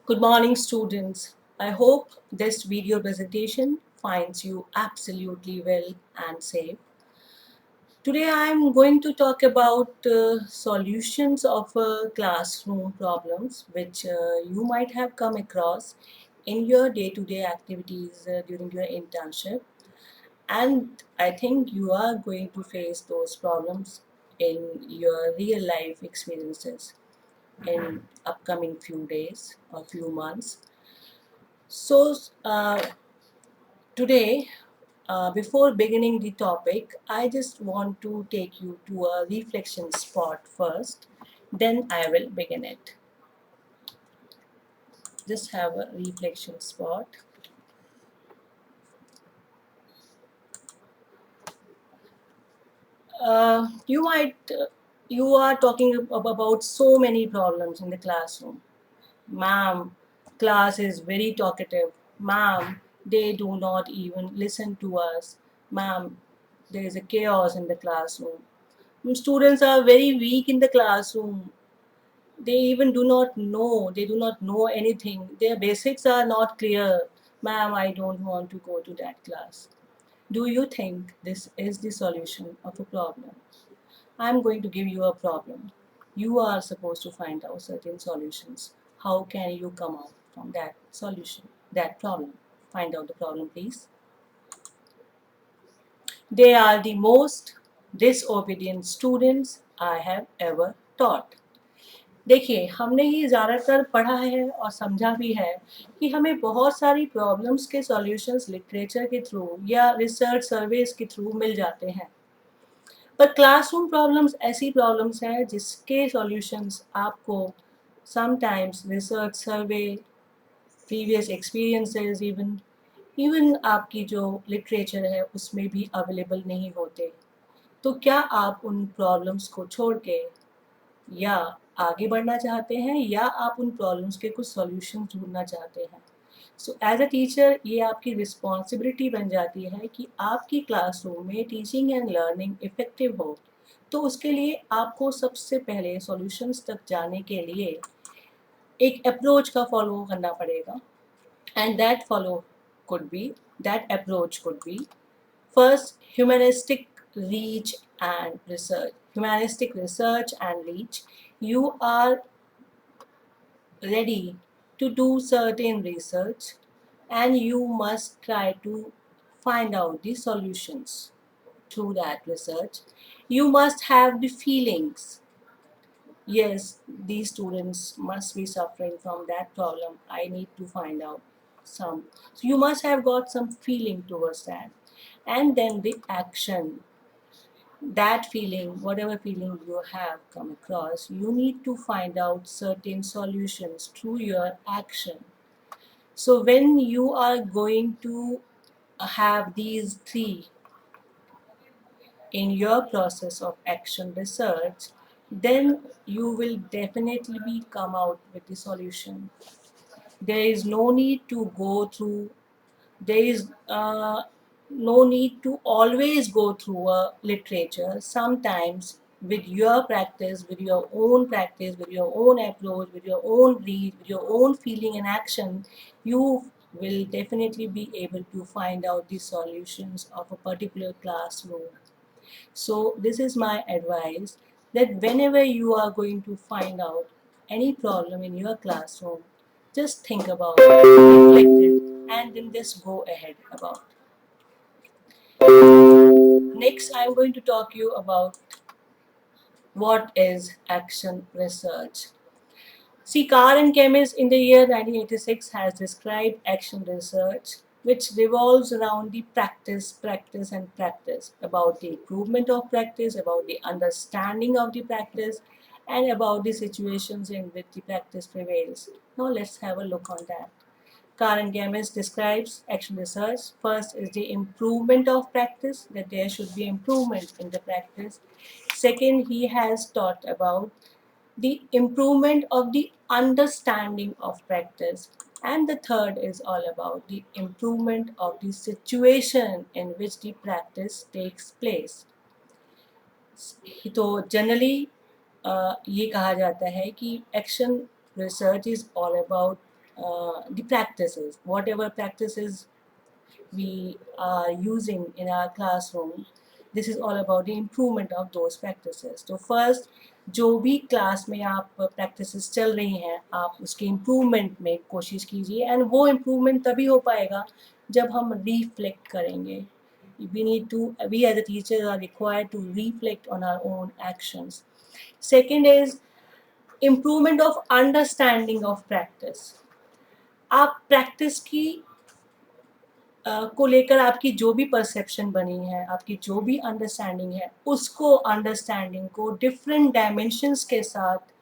Good morning, students. I hope this video presentation finds you absolutely well and safe. Today I am going to talk about solutions of classroom problems which you might have come across in your day-to-day activities during your internship. And I think you are going to face those problems in your real life experiences in upcoming few days or few months. So, today, before beginning the topic, I just want to take you to a reflection spot first, then I will begin it. Just have a reflection spot. You might, you are talking about so many problems in the classroom. Ma'am, class is very talkative. Ma'am, they do not even listen to us. Ma'am, there is a chaos in the classroom. Students are very weak in the classroom. They even do not know anything. Their basics are not clear. Ma'am, I don't want to go to that class. Do you think this is the solution of a problem? I'm going to give you a problem. You are supposed to find out certain solutions. How can you come out from that solution, that problem? Find out the problem, please. They are the most disobedient students I have ever taught. देखिए, हमने ये ज़्यादातर पढ़ा है और समझा भी है कि हमें बहुत सारी प्रॉब्लम्स के सॉल्यूशंस लिटरेचर के थ्रू या रिसर्च सर्वेस के थ्रू मिल जाते हैं। पर क्लासरूम प्रॉब्लम्स ऐसी प्रॉब्लम्स हैं जिसके सॉल्यूशंस आपको समटाइम्स रिसर्च सर्वे, प्रीवियस एक्सपीरियंसेस इवन आपकी जो लिटरेचर है उसमें भी अवेलेबल नहीं होते। तो क्या आप उन प्रॉब्लम्स को छोड़ के या आगे बढ़ना चाहते हैं या आप उन प्रॉब्लम्स के कुछ सॉल्यूशन ढूंढना चाहते हैं? सो एज अ टीचर ये आपकी रिस्पॉन्सिबिलिटी बन जाती है कि आपकी क्लासरूम में टीचिंग एंड लर्निंग इफ़ेक्टिव हो। तो उसके लिए आपको सबसे पहले सॉल्यूशंस तक जाने के लिए एक अप्रोच का फॉलो करना पड़ेगा। And could be that approach could be first humanistic research and reach. You are ready to do certain research and you must try to find out the solutions through that research. You must have the feelings. Yes, these students must be suffering from that problem. I need to find out some. So you must have got some feeling towards that. And then the action, that feeling, whatever feeling you have come across, you need to find out certain solutions through your action. So when you are going to have these three in your process of action research, then you will definitely be come out with the solution. There is no need to go through, there is no need to always go through a literature. Sometimes with your practice, with your own approach, with your own read, with your own feeling and action, you will definitely be able to find out the solutions of a particular classroom. So this is my advice, that whenever you are going to find out any problem in your classroom, just think about it, reflect it, and then just go ahead about. Next, I'm going to talk you about what is action research. See, Karen Chemist in the year 1986 has described action research, which revolves around the practice, and practice, about the improvement of practice, about the understanding of the practice, and about the situations in which the practice prevails. Now, let's have a look on that. Karen Gamis describes action research. First is the improvement of practice, that there should be improvement in the practice. Second, he has taught about the improvement of the understanding of practice. And the third is all about the improvement of the situation in which the practice takes place. तो generally ये कहा जाता है कि action research is all about the practices, whatever practices we are using in our classroom. This is all about the improvement of those practices. तो first जो भी class में आप प्रैक्टिसेस चल रही हैं आप उसके इम्प्रूवमेंट में कोशिश कीजिए, एंड वो इम्प्रूवमेंट तभी हो पाएगा जब हम रिफ्लेक्ट करेंगे. We as a teachers are required to reflect on our own actions. Second is improvement of understanding of practice. आप प्रैक्टिस की को लेकर आपकी जो भी परसेप्शन बनी है, आपकी जो भी अंडरस्टैंडिंग है, उसको अंडरस्टैंडिंग को डिफरेंट डायमेंशंस के साथ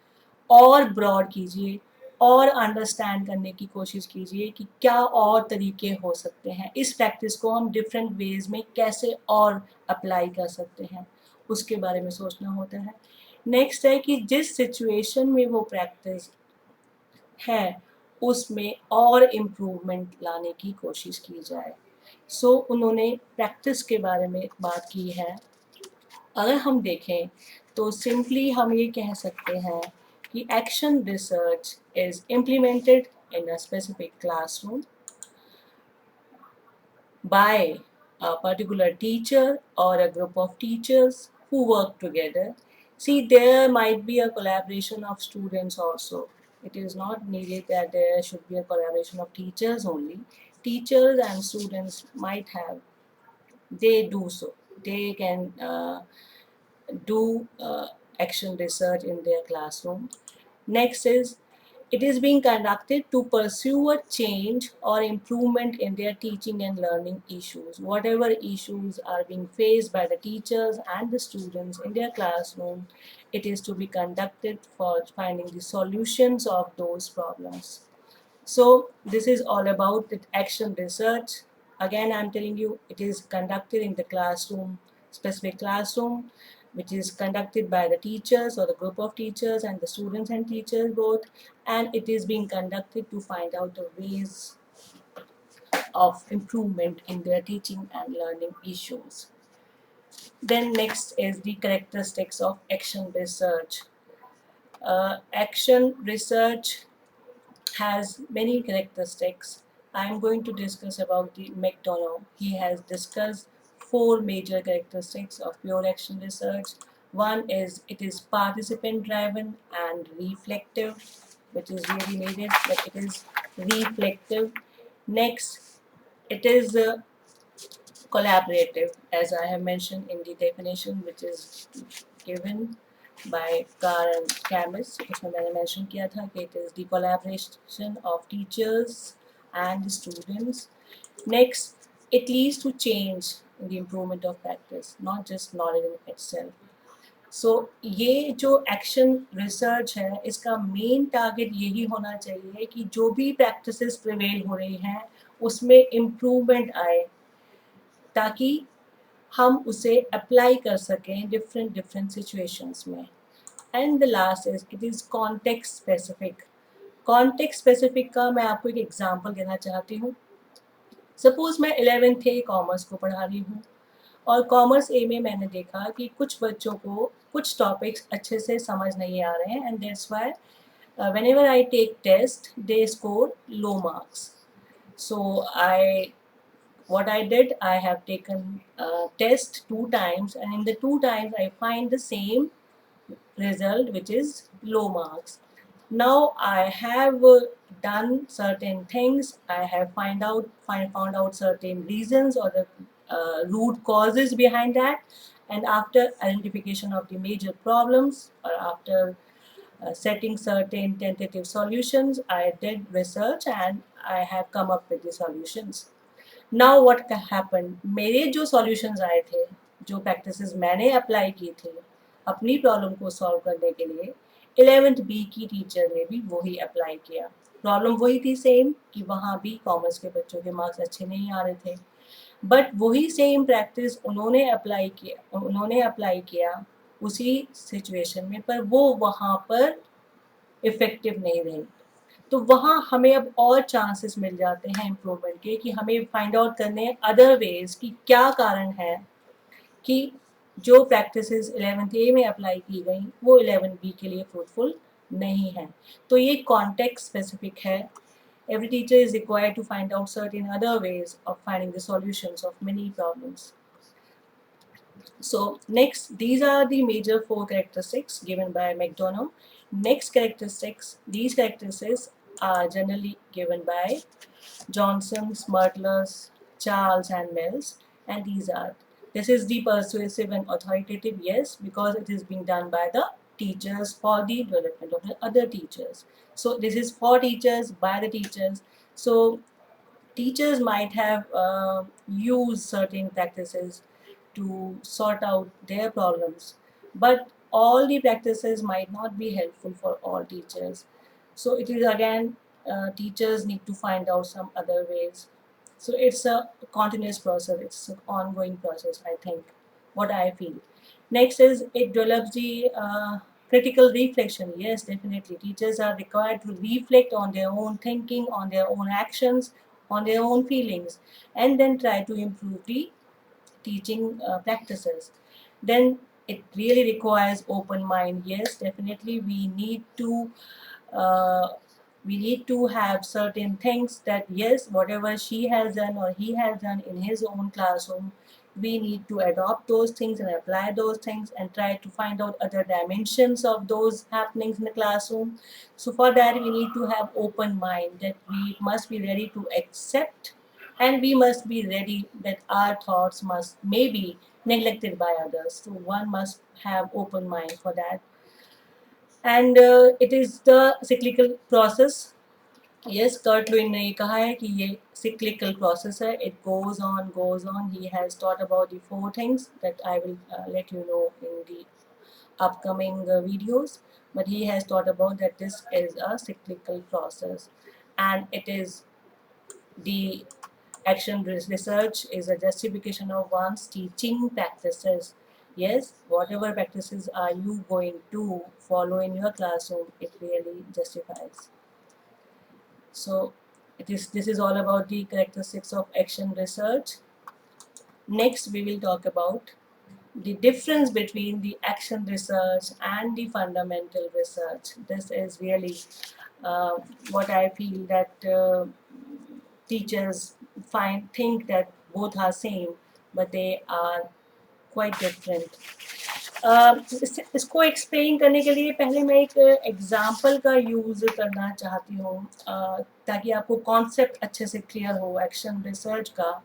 और ब्रॉड कीजिए और अंडरस्टैंड करने की कोशिश कीजिए कि क्या और तरीके हो सकते हैं, इस प्रैक्टिस को हम डिफरेंट वेज में कैसे और अप्लाई कर सकते हैं, उसके बारे में सोचना होता है. नेक्स्ट है कि जिस सिचुएशन में वो प्रैक्टिस है उसमें और इम्प्रूवमेंट लाने की कोशिश की जाए. उन्होंने प्रैक्टिस के बारे में बात की है. अगर हम देखें तो सिंपली हम ये कह सकते हैं कि action research is implemented in a specific classroom by a particular teacher or a group of teachers who work together. See, there might be a collaboration of students also. It is not needed that there should be a collaboration of teachers only. Teachers and students might have, they do so. They can do action research in their classroom. Next is, it is being conducted to pursue a change or improvement in their teaching and learning issues. Whatever issues are being faced by the teachers and the students in their classroom, it is to be conducted for finding the solutions of those problems. So this is all about the action research. Again, I'm telling you, it is conducted in the classroom, specific classroom, which is conducted by the teachers or the group of teachers and the students and teachers both, and it is being conducted to find out the ways of improvement in their teaching and learning issues. Then next is the characteristics of action research. Action research has many characteristics. I am going to discuss about the McDonough. He has discussed four major characteristics of pure action research. One is it is participant driven and reflective, which is really needed, but it is reflective. Next, it is collaborative, as I have mentioned in the definition which is given by Carr and Camus. उसमें मैंने mention किया था कि it is the collaboration of teachers and students. Next, it leads to change in the improvement of practice, not just knowledge in itself. ये जो action research है इसका main target यही होना चाहिए कि जो भी प्रैक्टिसेस प्रिवेल हो रही हैं उसमें इम्प्रूवमेंट आए, ताकि हम उसे अप्लाई कर सकें डिफरेंट डिफरेंट सिचुएशंस में. And the last is it is context specific. Context specific का मैं आपको एक एग्जांपल देना चाहती हूँ. सपोज मैं 11th ए कॉमर्स को पढ़ा रही हूँ और कॉमर्स ए में मैंने देखा कि कुछ बच्चों को कुछ टॉपिक्स अच्छे से समझ नहीं आ रहे हैं, and that's why whenever I take test they score low marks. So what I did, I have taken test 2 times, and in the 2 times I find the same result, which is low marks. Now I have done certain things. I have found out certain reasons or the root causes behind that, and after identification of the major problems or after setting certain tentative solutions, I did research and I have come up with the solutions. Now what happened, मेरे जो solutions आए थे, जो practices मैंने apply की थी अपनी problem को सॉल्व करने के लिए, 11th बी की टीचर ने भी वही अप्लाई किया. प्रॉब्लम वही थी सेम कि वहाँ भी कॉमर्स के बच्चों के मार्क्स अच्छे नहीं आ रहे थे, बट वही सेम प्रैक्टिस उन्होंने अप्लाई किया उसी सिचुएशन में, पर वो वहाँ पर इफ़ेक्टिव नहीं रही. तो वहाँ हमें अब और चांसेस मिल जाते हैं इम्प्रूवमेंट के, कि हमें फाइंड आउट करने अदर वेज कि क्या कारण है कि जो प्रैक्टिसेस 11th ए में अप्लाई की गई वो 11th बी के लिए फ्रूटफुल नहीं है. तो ये कॉन्टेक्स्ट स्पेसिफिक है. Every teacher is required to find out certain other ways of finding the solutions of many problems. So next, these are the major four characteristics given by McDonough. Next characteristics, these characteristics are generally given by Johnson, Smertlers, Charles, and Mills, and these are. This is the persuasive and authoritative, yes, because it is being done by the teachers for the development of the other teachers. So this is for teachers, by the teachers. So teachers might have used certain practices to sort out their problems, but all the practices might not be helpful for all teachers. So it is again, teachers need to find out some other ways. So it's a continuous process, it's an ongoing process, I think, what I feel. Next is it develops the critical reflection. Yes, definitely. Teachers are required to reflect on their own thinking, on their own actions, on their own feelings, and then try to improve the teaching practices. Then it really requires open mind. Yes, definitely uh, we need to have certain things that yes, whatever she has done or he has done in his own classroom, we need to adopt those things and apply those things and try to find out other dimensions of those happenings in the classroom. So for that we need to have open mind, that we must be ready to accept, and we must be ready that our thoughts must may be neglected by others. So one must have open mind for that. And it is the cyclical process. Yes, Kurt Lewin ने कहा है कि ये cyclical process है. It goes on. He has taught about the four things that I will let you know in the upcoming videos. But he has taught about that this is a cyclical process, and it is the action research is a justification of one's teaching practices. Yes, whatever practices are you going to follow in your classroom, it really justifies. So this is all about the characteristics of action research. Next, we will talk about the difference between the action research and the fundamental research. This is really uh, what I feel that teachers think that both are same, but they are quite different. इसको explain करने के लिए पहले मैं एक example का use करना चाहती हूँ, ताकि आपको कॉन्सेप्ट अच्छे से क्लियर हो एक्शन रिसर्च का.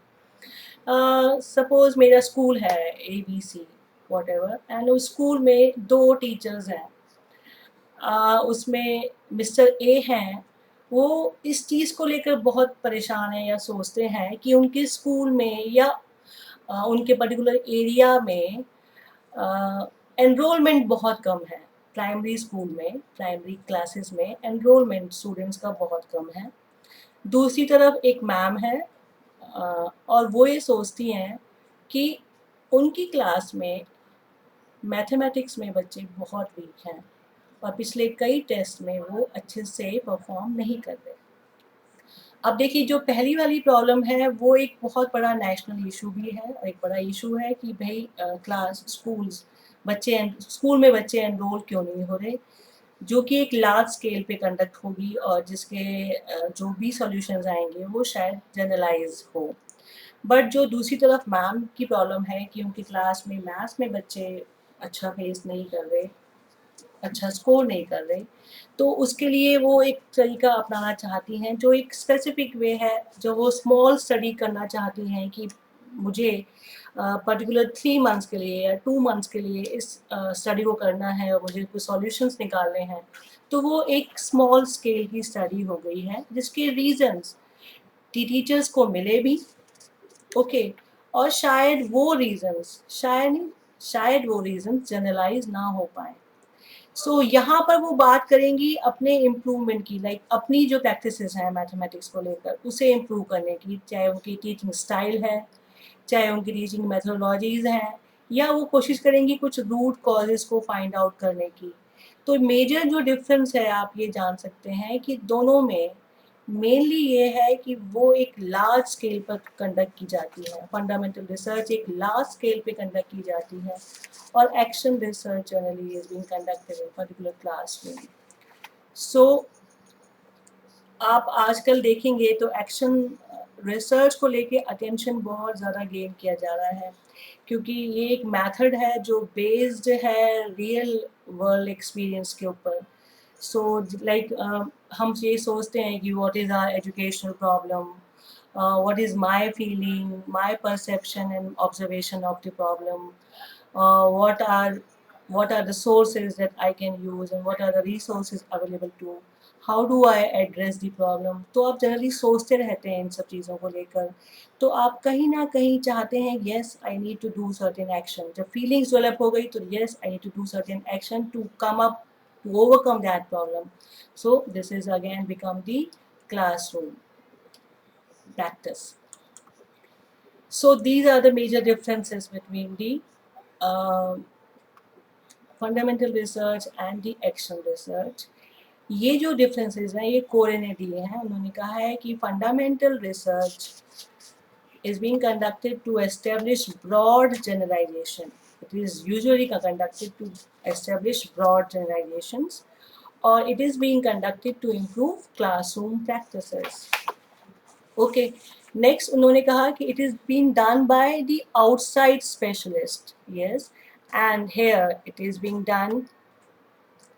सपोज मेरा स्कूल है ABC वॉट एवर, एंड उस स्कूल में दो टीचर्स हैं. उसमें मिस्टर ए हैं, वो इस चीज़ को लेकर बहुत परेशान हैं या सोचते हैं कि उनके स्कूल में या उनके पर्टिकुलर एरिया में एनरोलमेंट बहुत कम है. प्राइमरी स्कूल में, प्राइमरी क्लासेस में एनरोलमेंट स्टूडेंट्स का बहुत कम है. दूसरी तरफ एक मैम है, और वो ये सोचती हैं कि उनकी क्लास में मैथमेटिक्स में बच्चे बहुत वीक हैं और पिछले कई टेस्ट में वो अच्छे से परफॉर्म नहीं कर रहे. अब देखिए, जो पहली वाली प्रॉब्लम है वो एक बहुत बड़ा नेशनल इशू भी है, और एक बड़ा इशू है कि भाई स्कूल में बच्चे एनरोल क्यों नहीं हो रहे, जो कि एक लार्ज स्केल पे कंडक्ट होगी, और जिसके जो भी सॉल्यूशंस आएंगे वो शायद जनरलाइज हो. बट जो दूसरी तरफ मैम की प्रॉब्लम है कि उनकी क्लास में मैथ्स में बच्चे अच्छा फेस नहीं कर रहे, अच्छा स्कोर नहीं कर रहे, तो उसके लिए वो एक तरीका अपनाना चाहती हैं जो एक स्पेसिफिक वे है, जो वो स्मॉल स्टडी करना चाहती हैं कि मुझे पर्टिकुलर 3 मंथ्स के लिए या 2 मंथ्स के लिए इस स्टडी को करना है और मुझे कुछ सॉल्यूशंस निकालने हैं. तो वो एक स्मॉल स्केल की स्टडी हो गई है जिसके रीजंस टीचर्स को मिले भी, ओके, और शायद वो रीजंस जनरलाइज ना हो पाए. सो यहाँ पर वो बात करेंगी अपने इम्प्रूवमेंट की, लाइक अपनी जो प्रैक्टिसेस हैं मैथमेटिक्स को लेकर उसे इम्प्रूव करने की, चाहे उनकी टीचिंग स्टाइल है, चाहे उनकी टीचिंग मेथोडोलॉजीज हैं, या वो कोशिश करेंगी कुछ रूट कॉजेज़ को फाइंड आउट करने की. तो मेजर जो डिफरेंस है आप ये जान सकते हैं कि दोनों में मेनली ये है कि वो एक लार्ज स्केल पर कंडक्ट की जाती है, फंडामेंटल रिसर्च एक लार्ज स्केल पे कंडक्ट की जाती है, और action research generally is being conducted in particular classroom. So आप आजकल देखेंगे तो एक्शन रिसर्च को लेके अटेंशन बहुत ज़्यादा गेन किया जा रहा है, क्योंकि ये एक मेथड है जो बेस्ड है रियल वर्ल्ड एक्सपीरियंस के ऊपर। सो लाइक हम ये सोचते हैं कि what is our educational problem, what is my feeling, my perception and observation of the problem, what are the sources that I can use and what are the resources available to, how do I address the problem। तो आप generally सोचते रहते हैं इन सब चीज़ों को लेकर, तो आप कहीं ना कहीं चाहते हैं yes I need to do certain action। जब feelings develop हो गई तो yes I need to do certain action to come up to overcome that problem। So this is again become the classroom practice। So these are the major differences between the uh, fundamental research and the action research। ये जो differences हैं ये कोरे ने दिए हैं। उन्होंने कहा है कि fundamental research is being conducted to establish broad generalization। It is usually conducted to establish broad generalizations, or it is being conducted to improve classroom practices। Okay, next उन्होंने कहा कि it is being done by the outside specialist. Yes, and here it is being done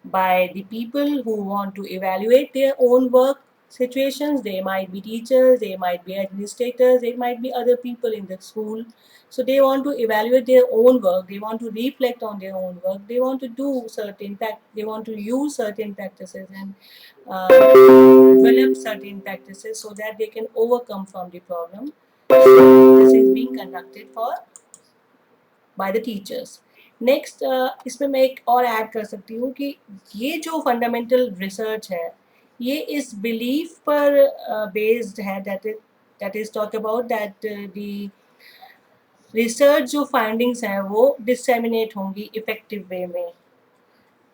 by the people who want to evaluate their own work situations। They might be teachers, they might be administrators, they might be other people in the school, so they want to evaluate their own work, they want to reflect on their own work, they want to do certain they want to use certain practices and develop certain practices so that they can overcome from the problem। So this is being conducted for by the teachers. Next इसमें मैं एक और add कर सकती हूँ कि ये जो फंडामेंटल रिसर्च है ये इस बिलीफ पर बेस्ड है, that is talk about that the research जो फाइंडिंग्स हैं वो डिसेमिनेट होंगी इफेक्टिव वे में।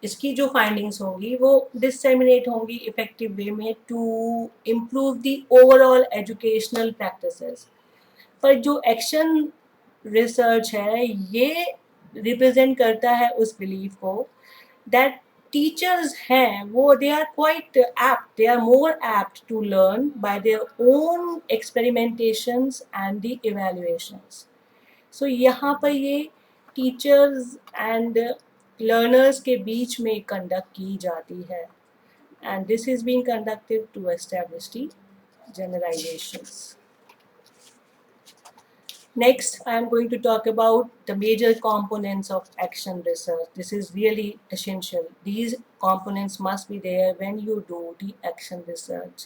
इसकी जो फाइंडिंग्स होंगी वो डिसेमिनेट होंगी इफेक्टिव वे में to improve the overall educational practices. पर जो एक्शन रिसर्च है ये रिप्रेजेंट करता है उस बिलीफ को दैट टीचर्स हैं वो they are quite apt, they are more apt to learn by their own experimentations and the evaluations. So यहाँ पर ये टीचर्स एंड लर्नर्स के बीच में कंडक्ट की जाती है, and this is being conducted to establish the generalisations. Next, I am going to talk about the major components of action research. This is really essential. These components must be there when you do the action research.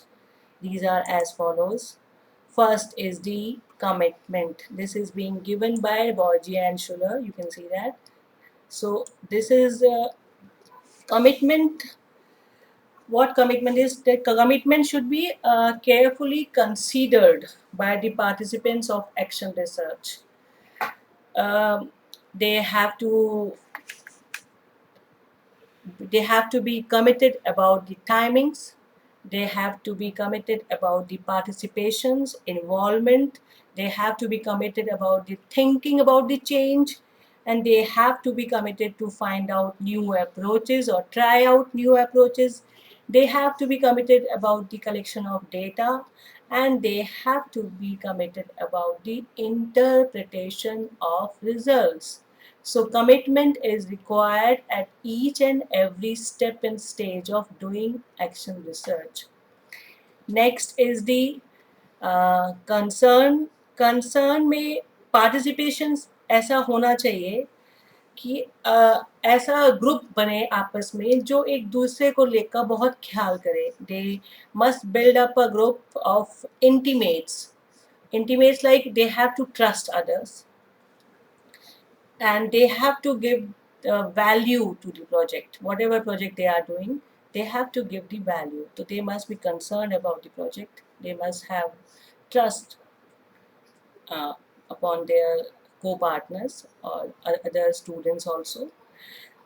These are as follows. First is the commitment. This is being given by Borgia and Schuller. You can see that. So this is commitment. What commitment is? That commitment should be carefully considered by the participants of action research। um, they have to they have to be committed about the timings, they have to be committed about the participations involvement, they have to be committed about the thinking about the change, and they have to be committed to find out new approaches or try out new approaches, they have to be committed about the collection of data, and they have to be committed about the interpretation of results। So commitment is required at each and every step and stage of doing action research। Next is the concern। concern में participation ऐसा होना चाहिए कि ऐसा group बने आपस में जो एक दूसरे को लेकर बहुत ख्याल करे। They must build up a group of intimates। Intimates like they have to trust others and they have to give value to the project, whatever project they are doing they have to give the value, so they must be concerned about the project, they must have trust uh, upon their co-partners or other students also।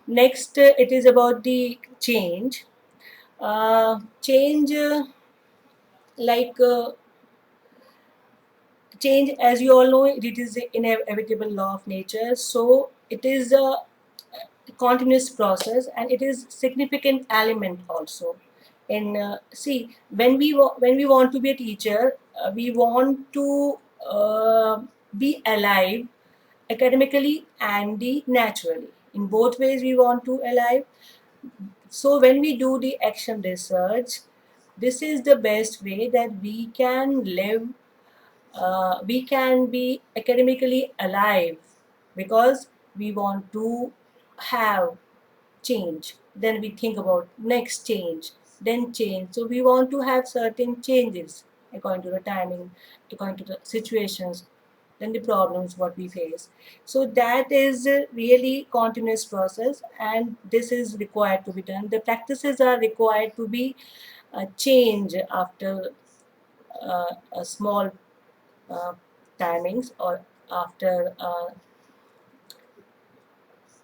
Next it is about the change। Change like change, as you all know, it is the inevitable law of nature, so it is a continuous process and it is significant element also in see, when we want to be a teacher, we want to be alive academically and the naturally. In both ways we want to alive. So when we do the action research, this is the best way that we can live, we can be academically alive, because we want to have change. Then we think about next change, then change. So we want to have certain changes according to the timing, according to the situations, then the problems what we face. So that is a really continuous process, and this is required to be done. The practices are required to be changed after a small uh, timings, or after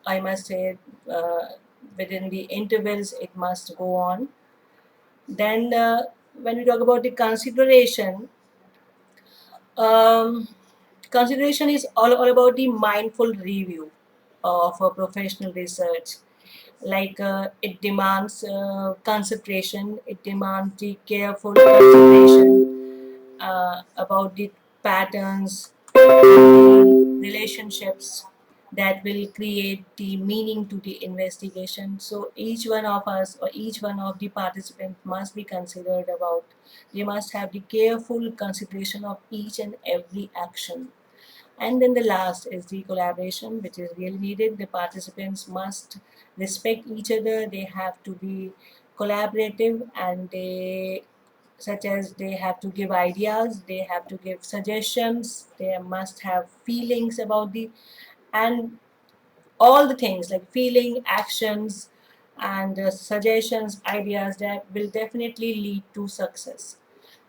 I must say uh, within the intervals it must go on. Then when we talk about the consideration, um, consideration is all about the mindful review of a professional research. Like it demands concentration, it demands the careful consideration about the patterns, relationships that will create the meaning to the investigation. So each one of us, or each one of the participants, must be considered about, they must have the careful consideration of each and every action. And then the last is the collaboration, which is really needed. The participants must respect each other, they have to be collaborative, and they, such as they have to give ideas, they have to give suggestions, they must have feelings about the, and all the things like feeling, actions, and suggestions, ideas that will definitely lead to success.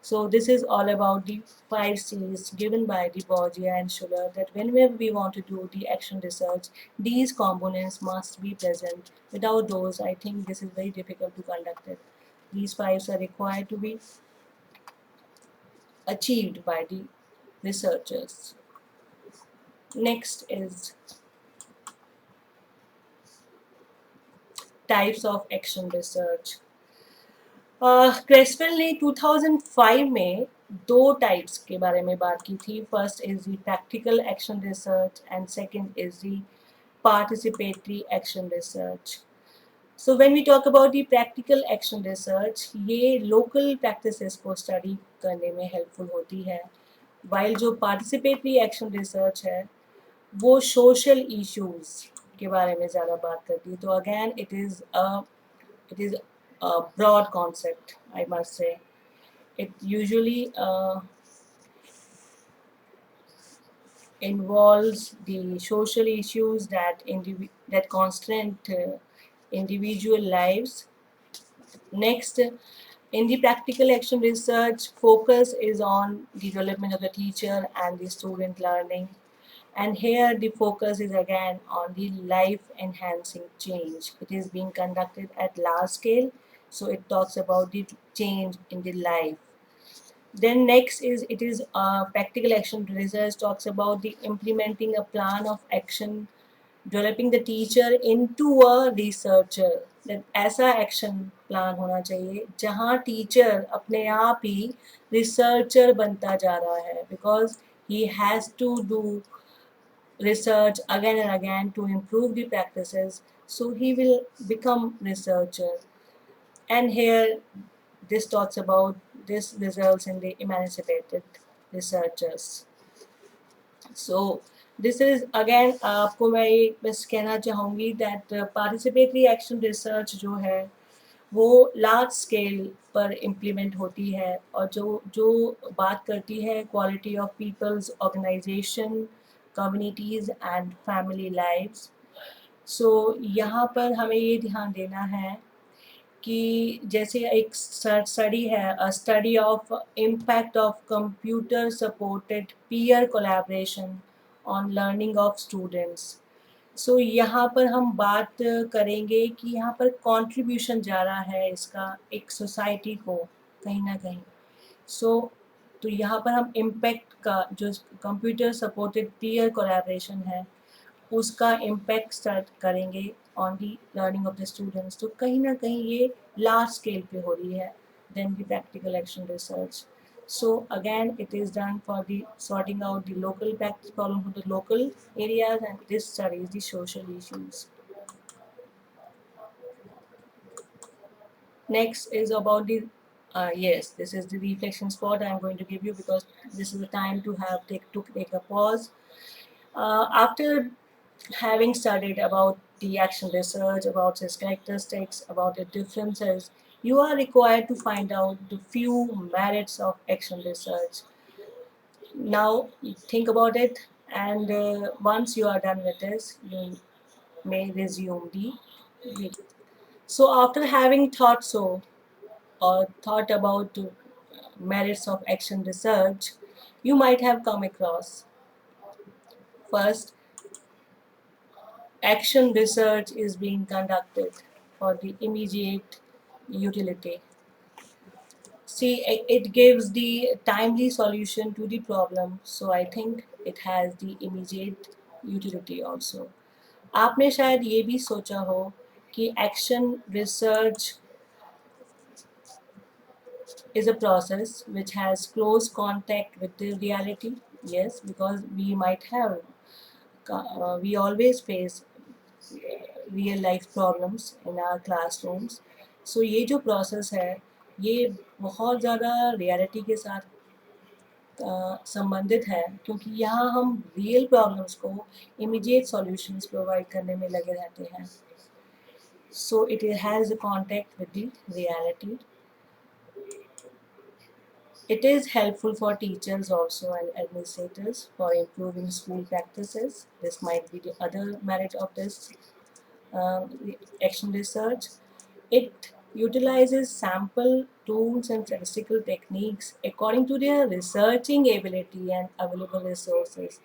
So this is all about the 5 C's given by the Borgia and Schuller, that whenever we want to do the action research, these components must be present. Without those, I think this is very difficult to conduct it. These fives are required to be achieved by the researchers. Next is types of action research. क्रेसवेल ने 2005 में दो types के बारे में बात की थी. First is the practical action research and second is the participatory action research. So when we talk about the practical action research, ये लोकल प्रैक्टिसेस को स्टडी करने में हेल्पफुल होती है, वाइल जो पार्टिसिपेटरी एक्शन रिसर्च है वो सोशल इश्यूज के बारे में ज़्यादा बात करती है. तो again it is a broad concept, I must say. It usually involves the social issues that constrain individual lives. Next, in the practical action research, focus is on the development of the teacher and the student learning. And here the focus is again on the life enhancing change. It is being conducted at large scale, so it talks about the change in the life. Then next is, it is practical action research talks about the implementing a plan of action, developing the teacher into a researcher. That ऐसा action plan होना चाहिए जहाँ teacher अपने आप ही researcher बनता जा रहा है, because he has to do research again and again to improve the practices, so he will become researcher. And here this talks about, this results in the emancipated researchers. So this is again, आपको मैं ये बस कहना चाहूँगी that participatory action research जो है वो large scale पर इम्प्लीमेंट होती है, और जो जो बात करती है quality of peoples, organisation, communities and family lives. So यहाँ पर हमें ये ध्यान देना है कि जैसे एक स्टडी है, a study of impact of computer supported peer collaboration on learning of students. So यहाँ पर हम बात करेंगे कि यहाँ पर कंट्रीब्यूशन जा रहा है इसका एक सोसाइटी को कहीं ना कहीं. सो तो यहाँ पर हम इम्पैक्ट का, जो कंप्यूटर सपोर्टेड पीयर कोलैबोरेशन है, उसका इम्पैक्ट स्टार्ट करेंगे. on the learning of the students. तो कहीं ना कहीं ये large scale पे हो रही है than the practical action research. So again, it is done for the sorting out the local practice problem from the local areas, and this studies the social issues. Next is about the yes, this is the reflection spot I'm going to give you, because this is the time to take a pause. After having studied about the action research, about its characteristics, about the differences, you are required to find out the few merits of action research. Now think about it, and once you are done with this, you may resume the video. So after having thought so, or thought about merits of action research, you might have come across. First, action research is being conducted for the immediate utility. See, it gives the timely solution to the problem, so I think it has the immediate utility also. आपने शायद ये भी सोचा हो कि action research is a process which has close contact with the reality. Yes, because we might have, we always face real life problems in our classrooms. So ये जो process है, ये बहुत ज़्यादा reality के साथ संबंधित है, क्योंकि यहाँ हम real problems को immediate solutions provide करने में लगे रहते हैं. So it has a contact with the reality. It is helpful for teachers also and administrators for improving school practices. This might be the other merit of this action research. It utilizes sample tools and statistical techniques according to their researching ability and available resources.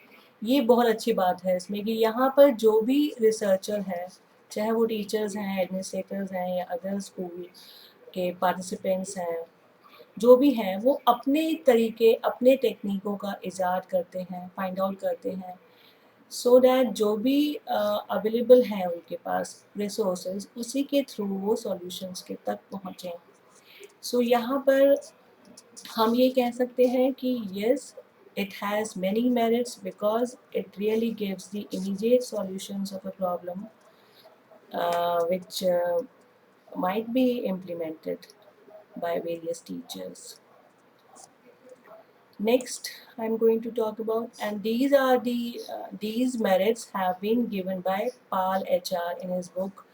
ये बहुत अच्छी बात है इसमें कि यहाँ पर जो भी रिसर्चर है, चाहे वो टीचर्स हैं, एडमिनिस्ट्रेटर्स हैं या अदर स्कूल के पार्टिसिपेंट्स हैं, जो भी हैं वो अपने तरीके, अपने टेक्निकों का इजाद करते हैं, फाइंड आउट करते हैं, सो दैट जो भी अवेलेबल है उनके पास रिसोर्सेज, उसी के थ्रू वो सॉल्यूशंस के तक पहुँचें. सो यहाँ पर हम ये कह सकते हैं कि yes, it has many merits because it really gives the immediate solutions of a problem which might be implemented by various teachers. Next, I'm going to talk about, and these are these merits have been given by Pal HR in his book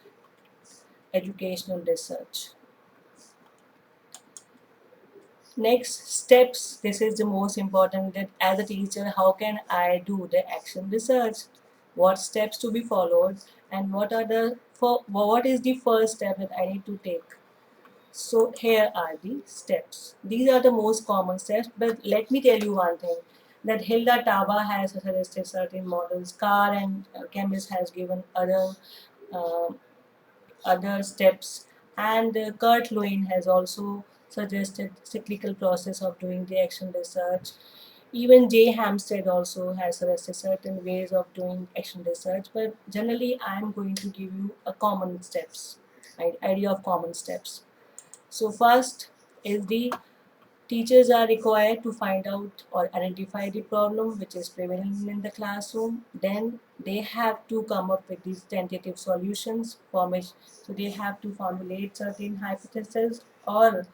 Educational Research. Next steps. This is the most important. That as a teacher, how can I do the action research? What steps to be followed, and what is the first step that I need to take? So here are the steps. These are the most common steps, but let me tell you one thing, that Hilda Taba has suggested certain models, Carr and Chemist has given uh, other steps, and Kurt Lewin has also suggested cyclical process of doing the action research. Even Jay Hampstead also has suggested certain ways of doing action research, but generally I am going to give you a common steps, idea of common steps. So first is the teachers are required to find out or identify the problem which is prevalent in the classroom. Then they have to come up with these tentative solutions for which, so they have to formulate certain hypotheses, or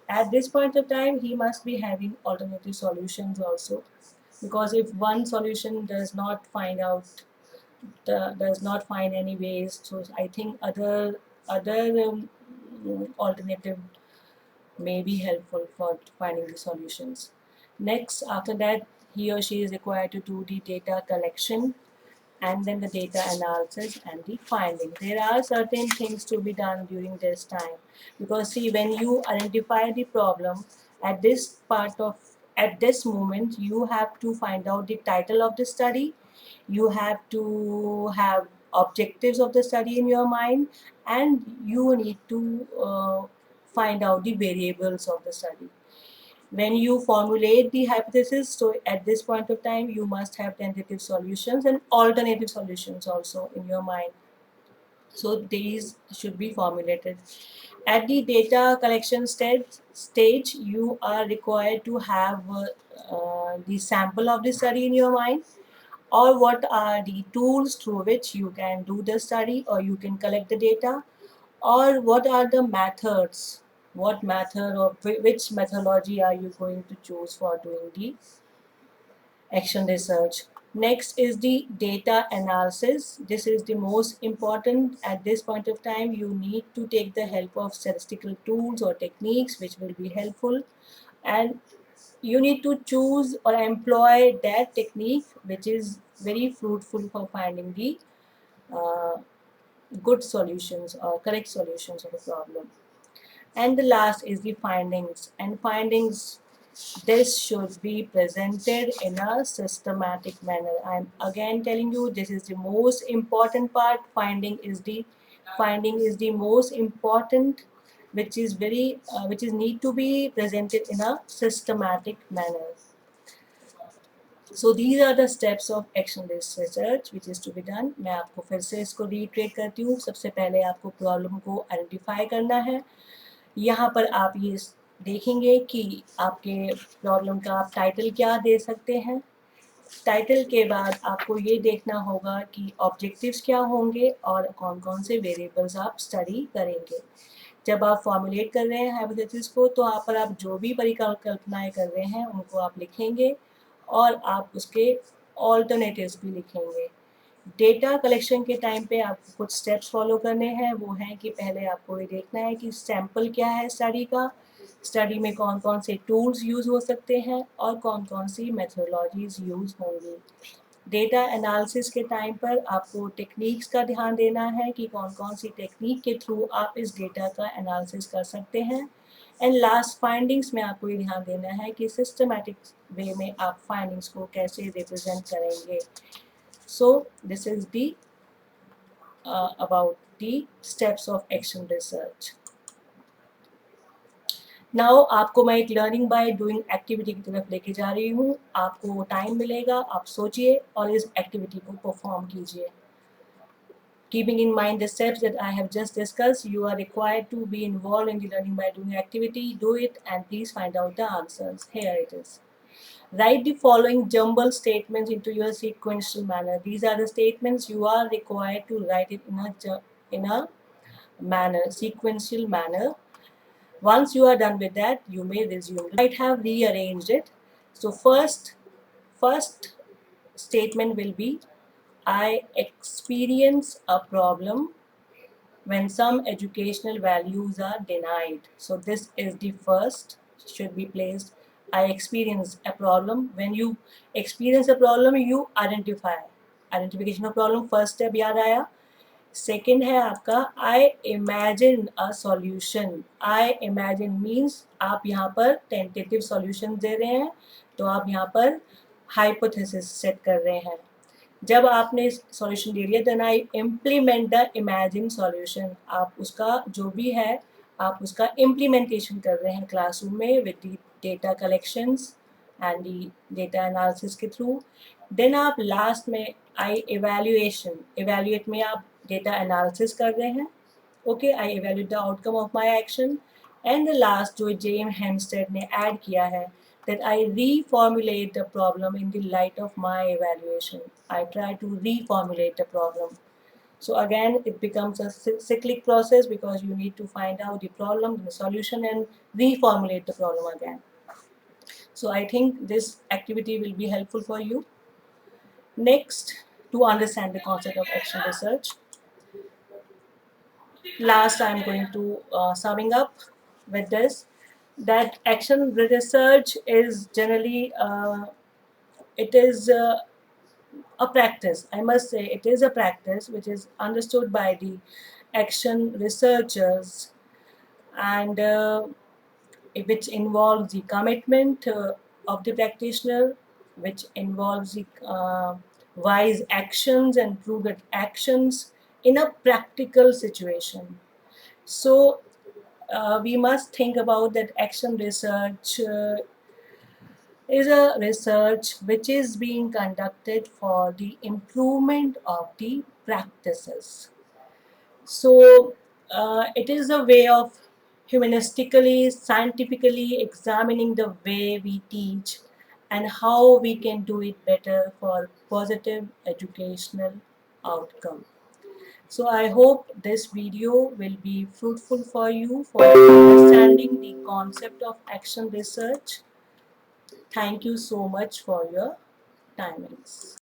at this point of time he must be having alternative solutions also, because if one solution does not find any ways, so I think other alternative may be helpful for finding the solutions. Next, after that, he or she is required to do the data collection and then the data analysis and the finding. There are certain things to be done during this time, because see, when you identify the problem at this moment, you have to find out the title of the study, you have to have objectives of the study in your mind, and you need to find out the variables of the study. When you formulate the hypothesis, so at this point of time you must have tentative solutions and alternative solutions also in your mind. So these should be formulated. At the data collection stage, you are required to have the sample of the study in your mind, or what are the tools through which you can do the study or you can collect the data, or what are the methods, what method or which methodology are you going to choose for doing the action research. Next is the data analysis. This is the most important at this point of time. You need to take the help of statistical tools or techniques which will be helpful, and you need to choose or employ that technique which is very fruitful for finding the uh, good solutions or correct solutions of a problem. And the last is the findings. And findings, this should be presented in a systematic manner. I'm again telling you, this is the most important part. Finding is the most important, which is which is need to be presented in a systematic manner. So these are the steps of action based research which is to be done. मैं आपको फिर से इसको retreat करती हूँ. सबसे पहले आपको प्रॉब्लम को आइडेंटिफाई करना है. यहाँ पर आप ये देखेंगे कि आपके प्रॉब्लम का आप टाइटल क्या दे सकते हैं. टाइटल के बाद आपको ये देखना होगा कि ऑब्जेक्टिव्स क्या होंगे और कौन कौन से वेरिएबल्स आप स्टडी करेंगे. जब आप फॉर्मुलेट कर रहे हैं हाइपोथेसिस को, तो यहाँ पर आप जो भी परिकल्पनाएं कर रहे हैं उनको आप लिखेंगे और आप उसके ऑल्टरनेटिव्स भी लिखेंगे. डेटा कलेक्शन के टाइम पे आपको कुछ स्टेप्स फॉलो करने हैं. वो हैं कि पहले आपको ये देखना है कि सैम्पल क्या है स्टडी का, स्टडी में कौन कौन से टूल्स यूज़ हो सकते हैं और कौन कौन सी मेथोडोलॉजीज़ यूज़ होंगी. डेटा एनालिसिस के टाइम पर आपको टेक्निक्स का ध्यान देना है कि कौन कौन सी टेक्निक के थ्रू आप इस डेटा का एनालिसिस कर सकते हैं. एंड लास्ट फाइंडिंग्स में आपको ये ध्यान देना है कि सिस्टमैटिक वे में आप फाइंडिंग्स को कैसे रिप्रेजेंट करेंगे. So this is the about the steps of action research. Now आपको मैं एक लर्निंग बाय डूइंग एक्टिविटी की तरफ लेके जा रही हूँ. आपको टाइम मिलेगा, आप सोचिए और इस एक्टिविटी को परफॉर्म कीजिए. Keeping in mind the steps that I have just discussed, you are required to be involved in the learning by doing activity. Do it and please find out the answers. Here it is. Write the following jumbled statements into your sequential manner. These are the statements you are required to write it in a manner, sequential manner. Once you are done with that, you may resume. You might have rearranged it. So first statement will be, I experience a problem when some educational values are denied. So this is the first, should be placed. I experience a problem. When you experience a problem, you identify. Identification of problem, first step याद आया. Second है आपका I imagine a solution. I imagine means आप यहाँ पर tentative solution दे रहे हैं, तो आप यहाँ पर हाइपोथेसिस सेट कर रहे हैं. जब आपने सॉल्यूशन दे दिया, then I implement the imagine solution. आप उसका जो भी है आप उसका इम्प्लीमेंटेशन कर रहे हैं क्लासरूम में with the data collections and the data analysis के थ्रू. देन आप लास्ट में आई इवेल्युएशन, इवेल्युएट में आप डेटा एनालिसिस कर रहे हैं. Okay, I evaluate the outcome of my action. And the last जो जेम्स हेम्स्टेड ने ऐड किया है, that I reformulate the problem in the light of my evaluation. I try to reformulate the problem. So again, it becomes a cyclic process because you need to find out the problem, the solution, and reformulate the problem again. So I think this activity will be helpful for you. Next, to understand the concept of action research. Last, I'm going to summing up with this, that action research is generally it is a practice. I must say it is a practice which is understood by the action researchers, and which involves the commitment of the practitioner, which involves the wise actions and prudent actions in a practical situation. So we must think about that action research is a research which is being conducted for the improvement of the practices. So it is a way of humanistically, scientifically examining the way we teach and how we can do it better for positive educational outcome. So I hope this video will be fruitful for you for understanding the concept of action research. Thank you so much for your timings.